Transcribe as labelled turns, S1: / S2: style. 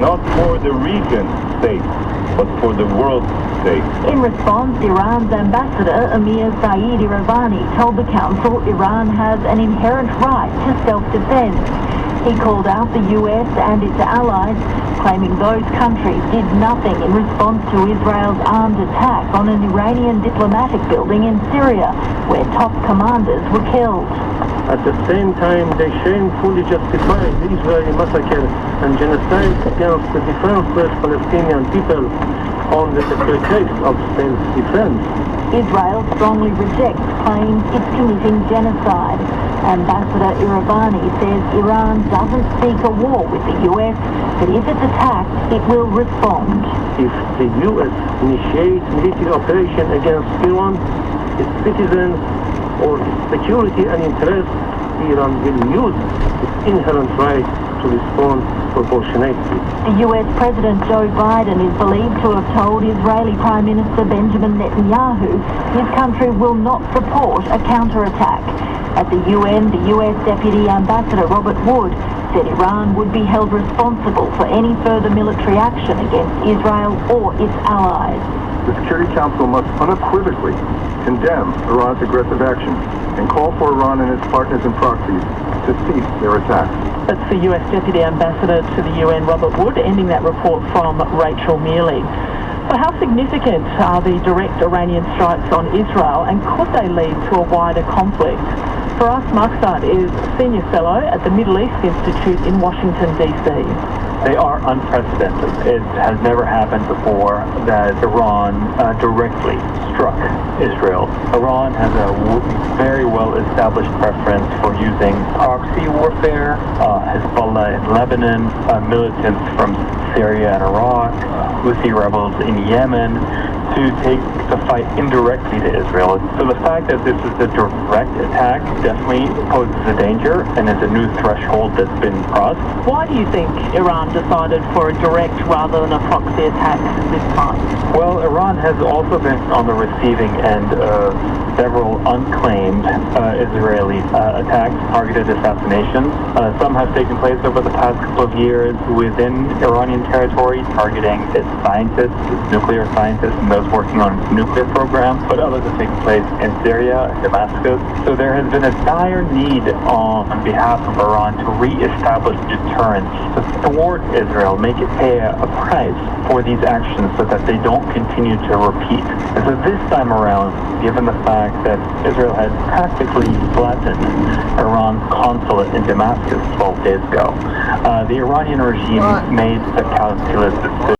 S1: not for the region's sake, but for the world's sake.
S2: In response, Iran's ambassador, Amir Saeed Iravani, told the council Iran has an inherent right to self-defense. He called out the US and its allies, claiming those countries did nothing in response to Israel's armed attack on an Iranian diplomatic building in Syria, where top commanders were killed.
S3: At the same time, they shamefully justify the Israeli massacre and genocide against the defenseless Palestinian people on the pretext of self-defense.
S2: Israel strongly rejects claims it's committing genocide. Ambassador Iravani says Iran doesn't seek a war with the US, but if it's attacked, it will respond.
S3: If the US initiates military operation against Iran, its citizens, or its security and interests, Iran will use its inherent right to respond proportionately.
S2: The US President Joe Biden is believed to have told Israeli Prime Minister Benjamin Netanyahu his country will not support a counterattack. At the UN, the US Deputy Ambassador Robert Wood said Iran would be held responsible for any further military action against Israel or its allies.
S4: The Security Council must unequivocally condemn Iran's aggressive action and call for Iran and its partners and proxies to cease their attacks.
S5: That's the US Deputy Ambassador to the UN, Robert Wood, ending that report from Rachel Mealy. So how significant are the direct Iranian strikes on Israel, and could they lead to a wider conflict? Faraz Maksad is Senior Fellow at the Middle East Institute in Washington, D.C.
S6: They are unprecedented. It has never happened before that Iran directly struck Israel. Iran has a very well-established preference for using proxy warfare, Hezbollah in Lebanon, militants from Syria and Iraq, Houthi rebels in Yemen, to take the fight indirectly to Israel. So the fact that this is a direct attack definitely poses a danger and is a new threshold that's been crossed.
S5: Why do you think Iran decided for a direct rather than a proxy attack this time?
S6: Well, Iran has also been on the receiving end of several unclaimed Israeli attacks, targeted assassinations. Some have taken place over the past couple of years within Iranian territory, targeting its scientists, its nuclear scientists, and those working on its nuclear program, but others have taken place in Syria and Damascus. So there has been a dire need on behalf of Iran to re-establish deterrence, to thwart Israel, make it pay a price for these actions so that they don't continue to repeat. And so this time around, given the fact that Israel had practically flattened Iran's consulate in Damascus 12 days ago, the Iranian regime made the calculus decision